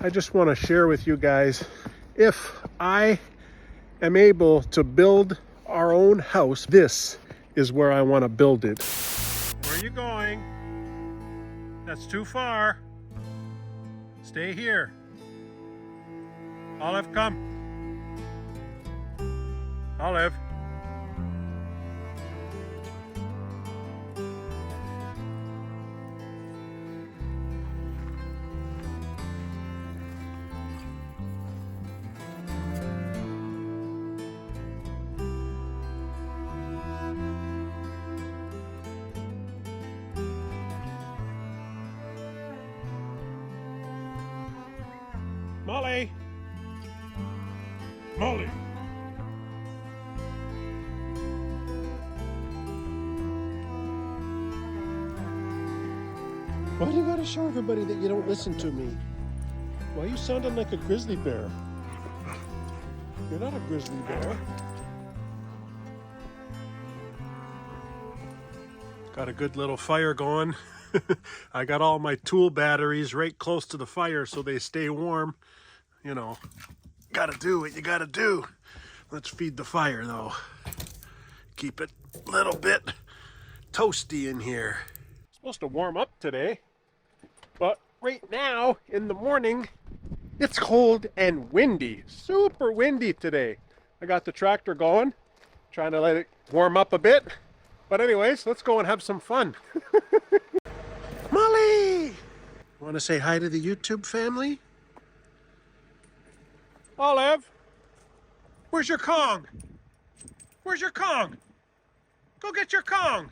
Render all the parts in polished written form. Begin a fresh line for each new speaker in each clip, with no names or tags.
I just want to share with you guys, if I am able to build our own house, this is where I want to build it. Where are you going? That's too far. Stay here. Olive, come. Olive. Molly! Molly! Why do you gotta show everybody that you don't listen to me? Why are you sounding like a grizzly bear? You're not a grizzly bear. Got a good little fire going. I got all my tool batteries right close to the fire so they stay warm. You know, gotta do what you gotta do. Let's feed the fire though. Keep it a little bit toasty in here. It's supposed to warm up today, but right now in the morning, it's cold and windy. Super windy today. I got the tractor going, trying to let it warm up a bit. But anyways, let's go and have some fun. Molly! Want to say hi to the YouTube family? Olive, where's your Kong? Where's your Kong? Go get your Kong.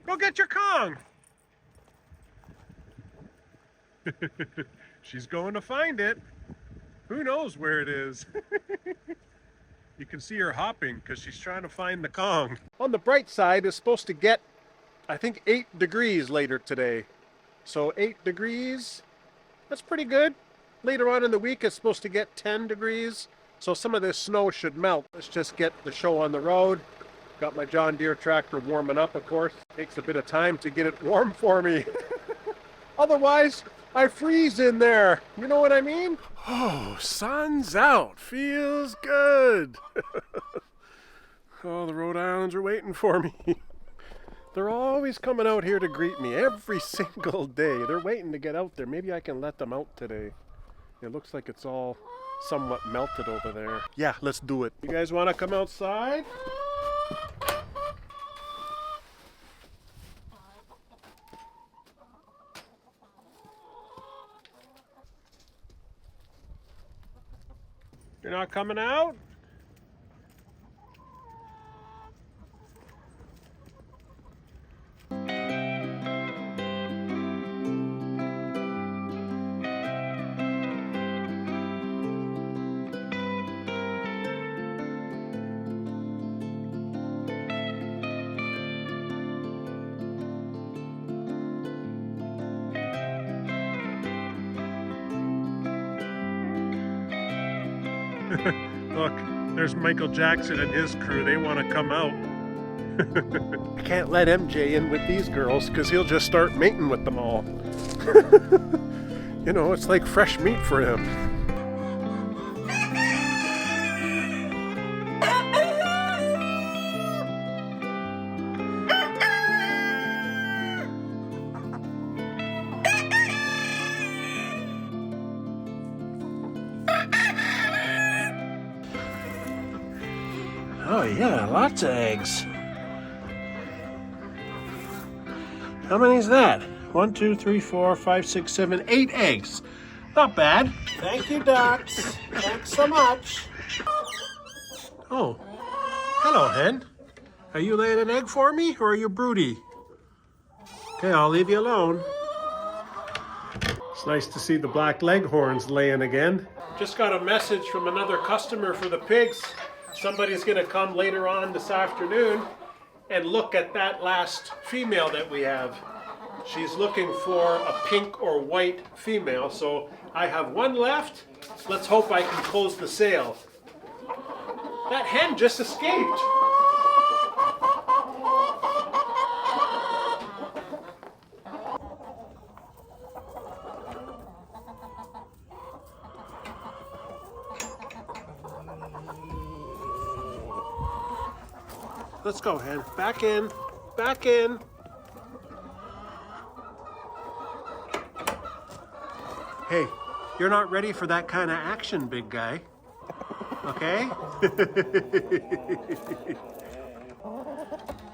Go get your Kong. She's going to find it. Who knows where it is? You can see her hopping because she's trying to find the Kong. On the bright side, it's supposed to get, I think, 8 degrees later today. So 8 degrees, that's pretty good. Later on in the week, it's supposed to get 10 degrees. So some of this snow should melt. Let's just get the show on the road. Got my John Deere tractor warming up, of course. Takes a bit of time to get it warm for me. Otherwise, I freeze in there. You know what I mean? Oh, sun's out. Feels good. Oh, the Rhode Islanders are waiting for me. They're always coming out here to greet me every single day. They're waiting to get out there. Maybe I can let them out today. It looks like it's all somewhat melted over there. Yeah, let's do it. You guys want to come outside? You're not coming out? Look, there's Michael Jackson and his crew. They want to come out. I can't let MJ in with these girls because he'll just start mating with them all. You know, it's like fresh meat for him. Oh yeah, lots of eggs. How many is that? 1, 2, 3, 4, 5, 6, 7, 8 eggs. Not bad. Thank you, ducks. Thanks so much. Oh, hello, hen. Are you laying an egg for me, or are you broody? Okay, I'll leave you alone. It's nice to see the black leghorns laying again. Just got a message from another customer for the pigs. Somebody's going to come later on this afternoon and look at that last female that we have. She's looking for a pink or white female, so I have one left. Let's hope I can close the sale. That hen just escaped. Let's go, hen. Back in. Back in. Hey, you're not ready for that kind of action, big guy. Okay?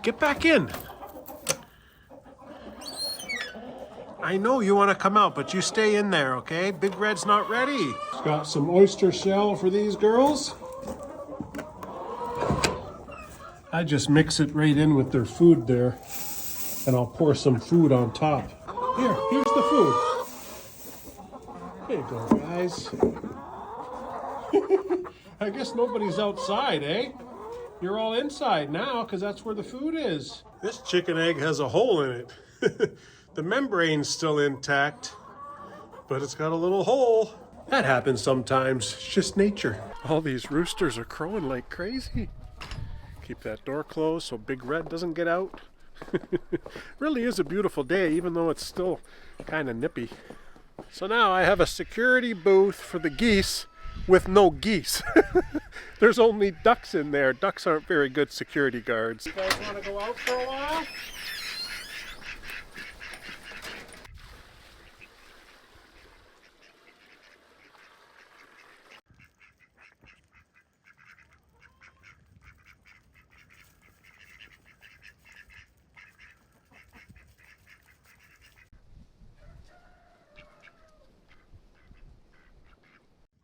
Get back in. I know you want to come out, but you stay in there, okay? Big Red's not ready. Got some oyster shell for these girls. I just mix it right in with their food there, and I'll pour some food on top. Here's the food. There you go, guys. I guess nobody's outside, eh? You're all inside now, because that's where the food is. This chicken egg has a hole in it. The membrane's still intact, but it's got a little hole. That happens sometimes. It's just nature. All these roosters are crowing like crazy. Keep that door closed so Big Red doesn't get out. Really is a beautiful day, even though it's still kind of nippy. So now I have a security booth for the geese with no geese. There's only ducks in there. Ducks aren't very good security guards. You guys want to go out for a while?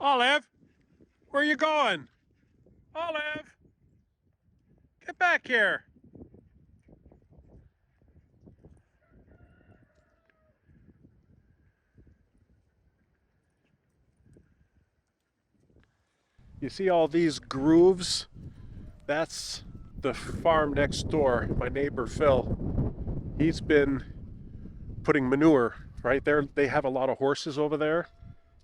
Olive, where are you going? Olive, get back here. You see all these grooves? That's the farm next door, my neighbor Phil. He's been putting manure right there. They have a lot of horses over there,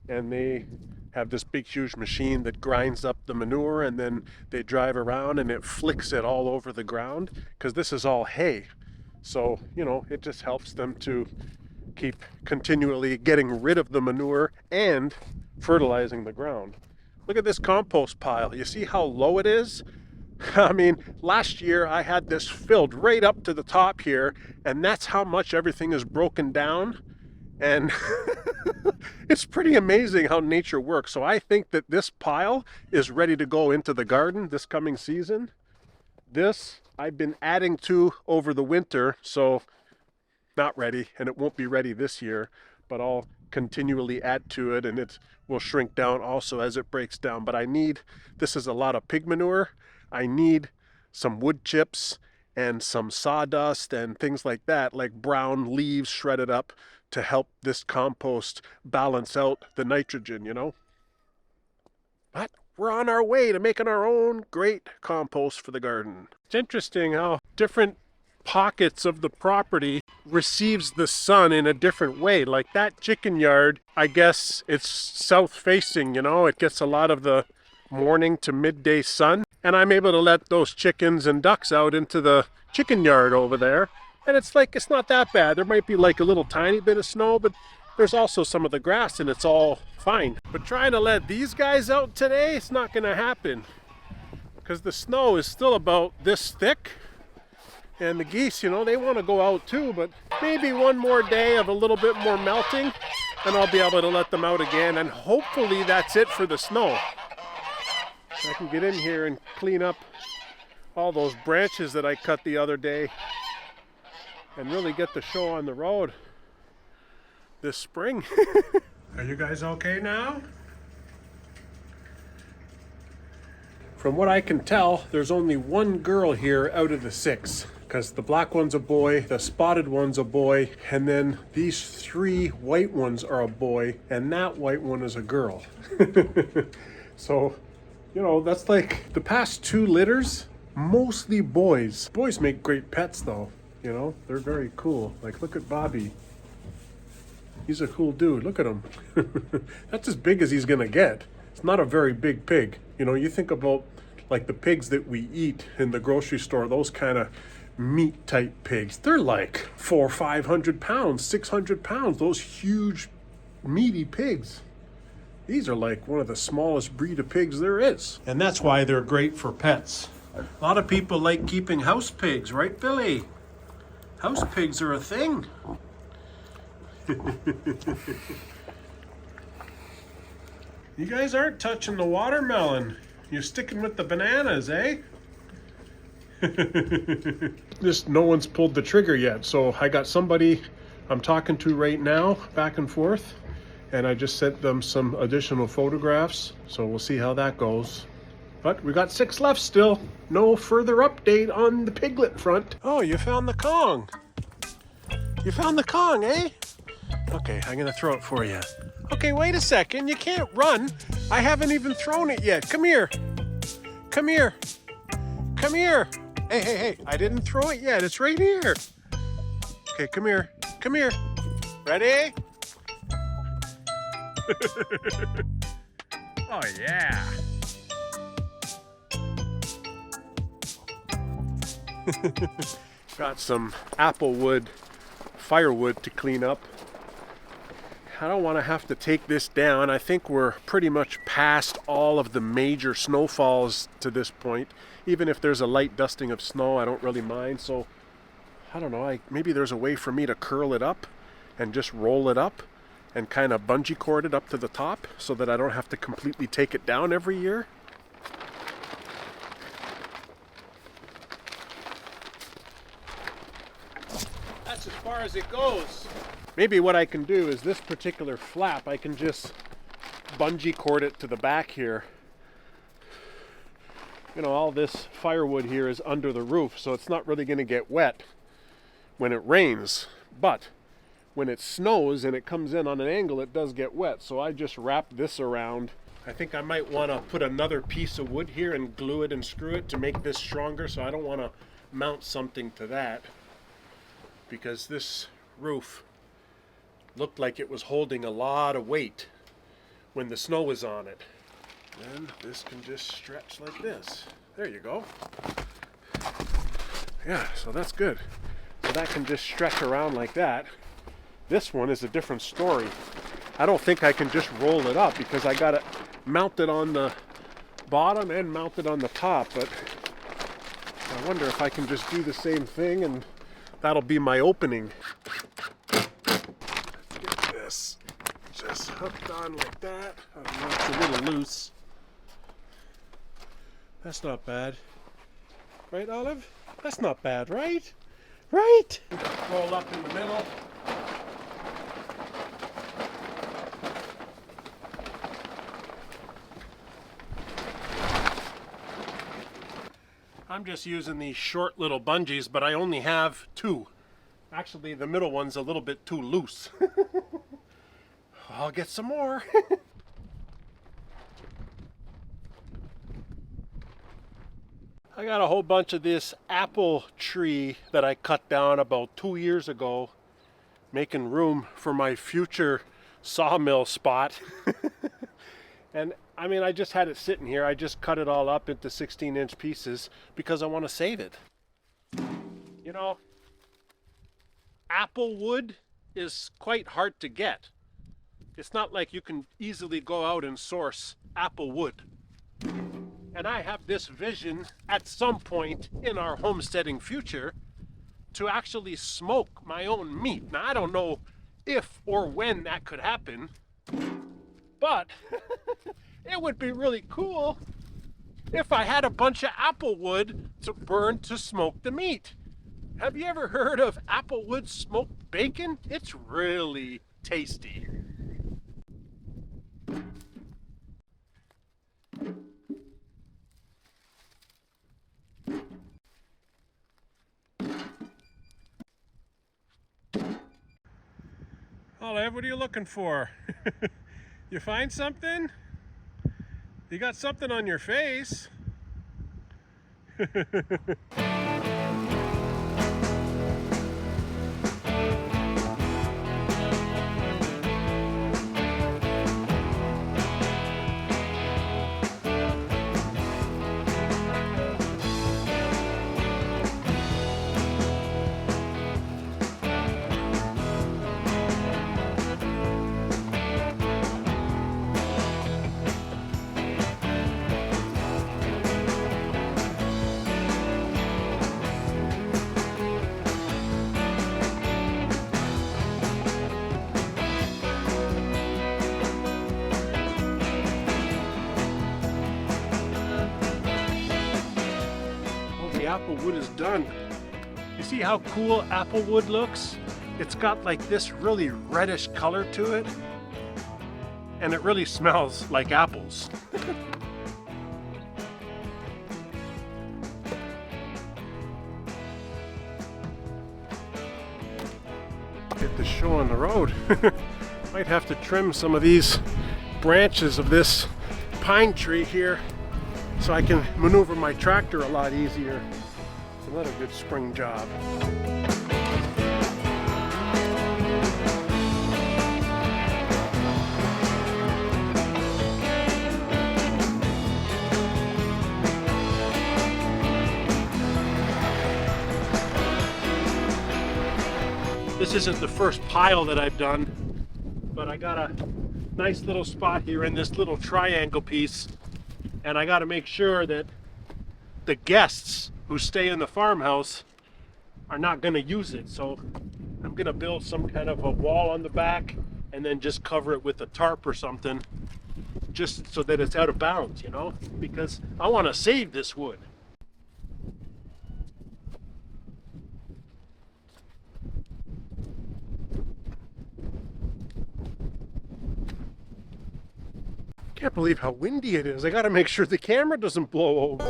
and they have this big huge machine that grinds up the manure, and then they drive around and it flicks it all over the ground, because this is all hay. So, you know, it just helps them to keep continually getting rid of the manure and fertilizing the ground. Look at this compost pile. You see how low it is? I mean, last year I had this filled right up to the top here, and that's how much everything is broken down. And it's pretty amazing how nature works. So I think that this pile is ready to go into the garden this coming season. This I've been adding to over the winter, so not ready, and it won't be ready this year, but I'll continually add to it, and it will shrink down also as it breaks down. But this is a lot of pig manure. I need some wood chips and some sawdust and things like that, like brown leaves shredded up, to help this compost balance out the nitrogen, you know? But we're on our way to making our own great compost for the garden. It's interesting how different pockets of the property receives the sun in a different way. Like that chicken yard, I guess it's south facing, you know? It gets a lot of the morning to midday sun, and I'm able to let those chickens and ducks out into the chicken yard over there. And it's not that bad. There might be like a little tiny bit of snow, but there's also some of the grass, and it's all fine. But trying to let these guys out today, it's not going to happen, because the snow is still about this thick. And the geese, you know, they want to go out too, but maybe one more day of a little bit more melting, and I'll be able to let them out again. And hopefully that's it for the snow. I can get in here and clean up all those branches that I cut the other day, and really get the show on the road this spring. Are you guys okay now? From what I can tell, there's only one girl here out of the 6, because the black one's a boy, the spotted one's a boy, and then these 3 white ones are a boy, and that white one is a girl. So, you know, that's like the past 2 litters, mostly boys. Boys make great pets though. You know, they're very cool. Like, look at Bobby. He's a cool dude. Look at him. That's as big as he's gonna get. It's not a very big pig. You know, you think about like the pigs that we eat in the grocery store, those kind of meat type pigs. They're like 400 or 500 pounds, 600 pounds, those huge meaty pigs. These are like one of the smallest breed of pigs there is. And that's why they're great for pets. A lot of people like keeping house pigs, right, Billy? House pigs are a thing. You guys aren't touching the watermelon. You're sticking with the bananas, eh? Just no one's pulled the trigger yet. So I got somebody I'm talking to right now, back and forth, and I just sent them some additional photographs. So we'll see how that goes. But we got 6 left still. No further update on the piglet front. Oh, you found the Kong. You found the Kong, eh? Okay, I'm gonna throw it for you. Okay, wait a second. You can't run. I haven't even thrown it yet. Come here. Come here. Come here. Hey, hey, hey. I didn't throw it yet. It's right here. Okay, come here. Come here. Ready? Oh, yeah. Got some apple wood, firewood to clean up. I don't want to have to take this down. I think we're pretty much past all of the major snowfalls to this point. Even if there's a light dusting of snow, I don't really mind. So, I don't know, maybe there's a way for me to curl it up and just roll it up and kind of bungee cord it up to the top so that I don't have to completely take it down every year. That's as far as it goes. Maybe what I can do is this particular flap, I can just bungee cord it to the back here. You know, all this firewood here is under the roof, so it's not really going to get wet when it rains. But when it snows and it comes in on an angle, it does get wet. So I just wrap this around. I think I might want to put another piece of wood here and glue it and screw it to make this stronger. So I don't want to mount something to that, because this roof looked like it was holding a lot of weight when the snow was on it. And this can just stretch like this. There you go. Yeah, so that's good. So that can just stretch around like that. This one is a different story. I don't think I can just roll it up because I got it mounted on the bottom and mounted on the top, but I wonder if I can just do the same thing and that'll be my opening. Get this just hooked on like that. I don't know, it's a little loose. That's not bad. Right, Olive? That's not bad, right? Right? Roll up in the middle. I'm just using these short little bungees, but I only have 2. Actually, the middle one's a little bit too loose. I'll get some more. I got a whole bunch of this apple tree that I cut down about 2 years ago, making room for my future sawmill spot. And I mean, I just had it sitting here. I just cut it all up into 16-inch pieces because I want to save it. You know, apple wood is quite hard to get. It's not like you can easily go out and source apple wood. And I have this vision at some point in our homesteading future to actually smoke my own meat. Now, I don't know if or when that could happen, but it would be really cool if I had a bunch of apple wood to burn to smoke the meat. Have you ever heard of apple wood smoked bacon? It's really tasty. Olive, what are you looking for? You find something? You got something on your face. apple wood is done. You see how cool apple wood looks? It's got like this really reddish color to it. And it really smells like apples. Get the show on the road. Might have to trim some of these branches of this pine tree here so I can maneuver my tractor a lot easier. It's another good spring job. This isn't the first pile that I've done, but I got a nice little spot here in this little triangle piece, and I got to make sure that the guests who stay in the farmhouse are not going to use it. So I'm going to build some kind of a wall on the back and then just cover it with a tarp or something, just so that it's out of bounds, you know, because I want to save this wood. Can't believe how windy it is. I gotta make sure the camera doesn't blow over.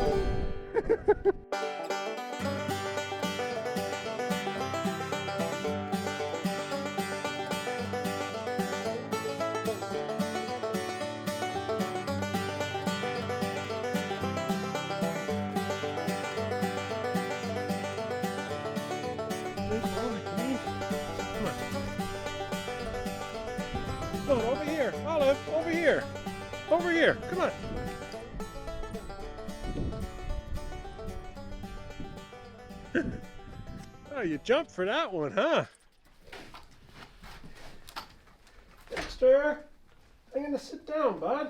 Come on, over here. Olive, over here. Over here, come on. Oh, you jumped for that one, huh? Dexter, I'm gonna sit down, bud.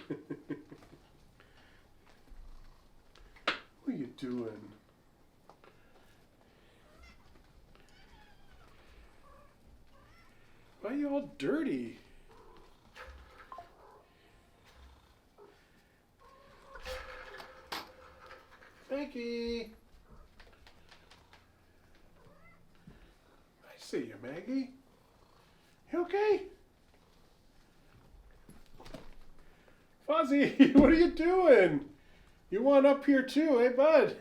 What are you doing? Why are you all dirty? Maggie! I see you, Maggie. You okay? Fuzzy, what are you doing? You want up here too, eh, bud?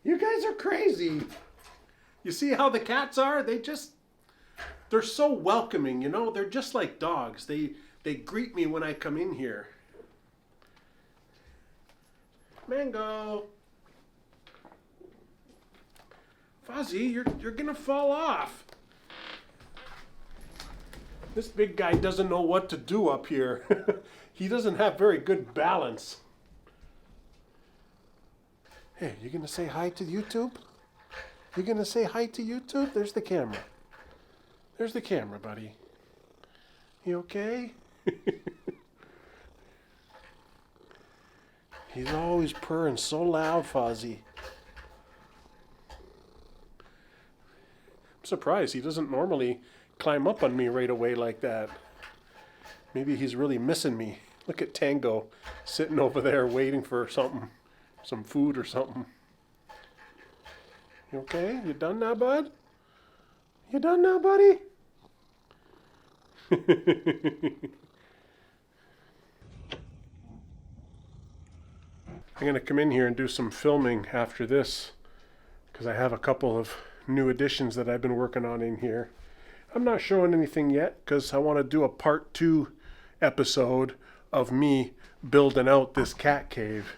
You guys are crazy. You see how the cats are? They're so welcoming, you know? They're just like dogs. They greet me when I come in here. Mango. Fuzzy, you're gonna fall off. This big guy doesn't know what to do up here. He doesn't have very good balance. Hey, you gonna say hi to YouTube? You gonna say hi to YouTube? There's the camera. There's the camera, buddy. You okay? He's always purring so loud, Fozzie. I'm surprised he doesn't normally climb up on me right away like that. Maybe he's really missing me. Look at Tango sitting over there waiting for something, some food or something. You okay? You done now, bud? You done now, buddy? I'm going to come in here and do some filming after this because I have a couple of new additions that I've been working on in here. I'm not showing anything yet because I want to do a part 2 episode of me building out this cat cave.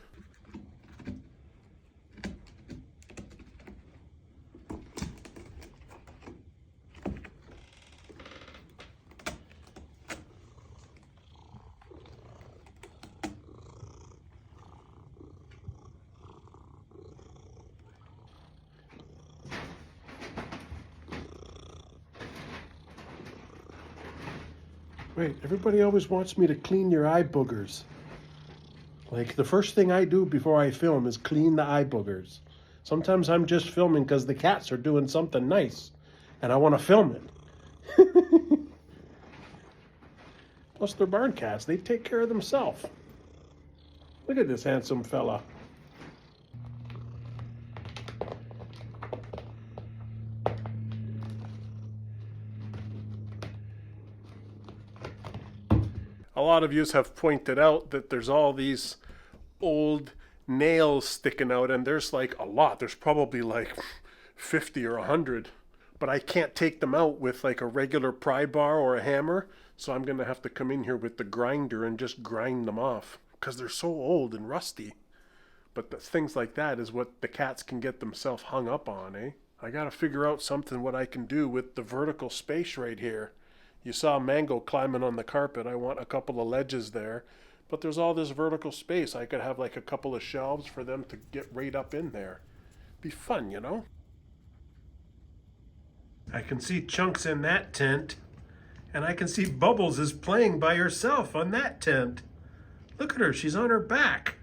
Wait, everybody always wants me to clean your eye boogers. Like, the first thing I do before I film is clean the eye boogers. Sometimes I'm just filming because the cats are doing something nice, and I want to film it. Plus they're barn cats. They take care of themselves. Look at this handsome fella. A lot of yous have pointed out that there's all these old nails sticking out, and there's like a lot. There's probably like 50 or 100, but I can't take them out with like a regular pry bar or a hammer, so I'm gonna have to come in here with the grinder and just grind them off because they're so old and rusty. But things like that is what the cats can get themselves hung up on, eh? I gotta figure out something what I can do with the vertical space right here. You saw Mango climbing on the carpet. I want a couple of ledges there. But there's all this vertical space. I could have like a couple of shelves for them to get right up in there. Be fun, you know? I can see Chunks in that tent. And I can see Bubbles is playing by herself on that tent. Look at her. She's on her back.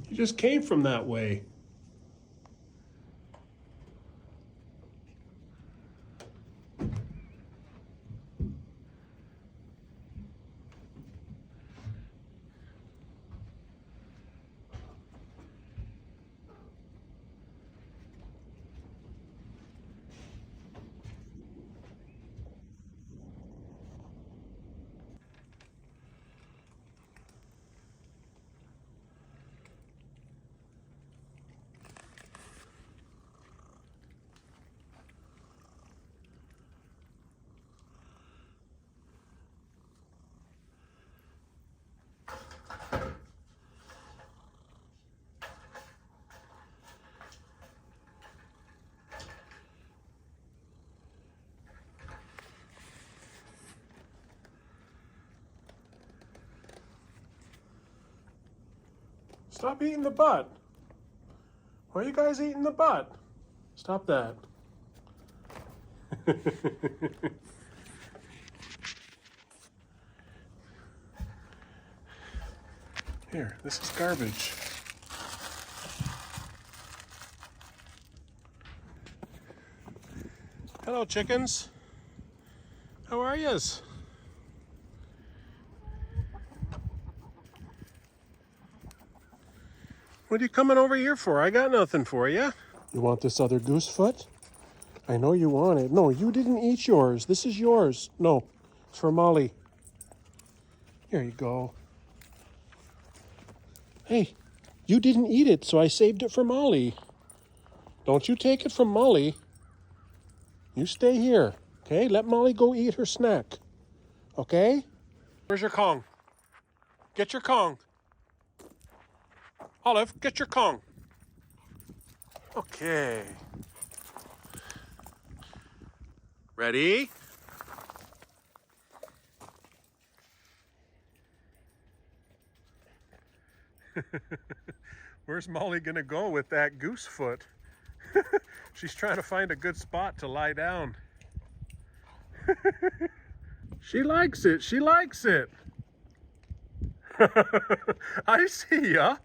You just came from that way. Stop eating the butt. Why are you guys eating the butt? Stop that. Here, this is garbage. Hello, chickens. How are yous? What are you coming over here for? I got nothing for you. You want this other goose foot? I know you want it. No, you didn't eat yours. This is yours. No, it's for Molly. Here you go. Hey, you didn't eat it, so I saved it for Molly. Don't you take it from Molly. You stay here, okay? Let Molly go eat her snack, okay? Where's your Kong? Get your Kong. Olive, get your Kong. Okay. Ready? Where's Molly gonna go with that goose foot? She's trying to find a good spot to lie down. She likes it. She likes it. I see ya.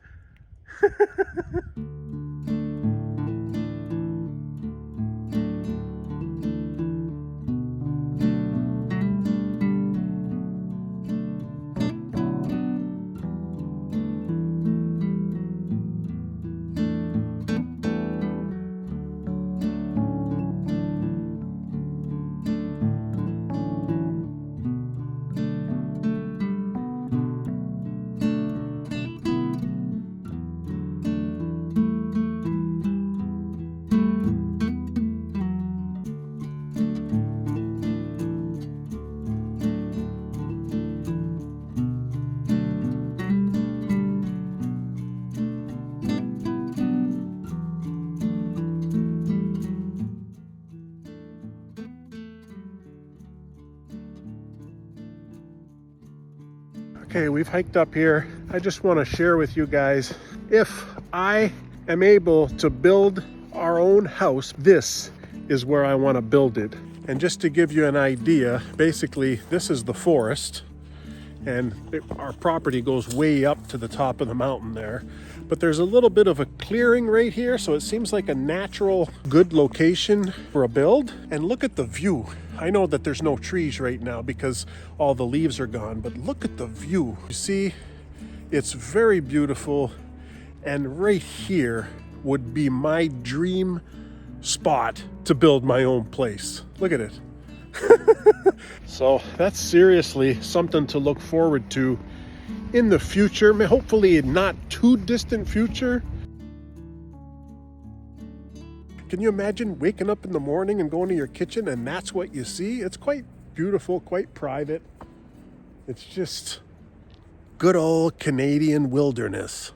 Okay, we've hiked up here. I just want to share with you guys, if I am able to build our own house, this is where I want to build it. And just to give you an idea, basically this is the forest, and our property goes way up to the top of the mountain there. But there's a little bit of a clearing right here, so it seems like a natural, good location for a build. And look at the view. I know that there's no trees right now because all the leaves are gone, but look at the view. You see, it's very beautiful. And right here would be my dream spot to build my own place. Look at it. So that's seriously something to look forward to in the future, hopefully not too distant future. Can you imagine waking up in the morning and going to your kitchen and that's what you see? It's quite beautiful, quite private. It's just good old Canadian wilderness.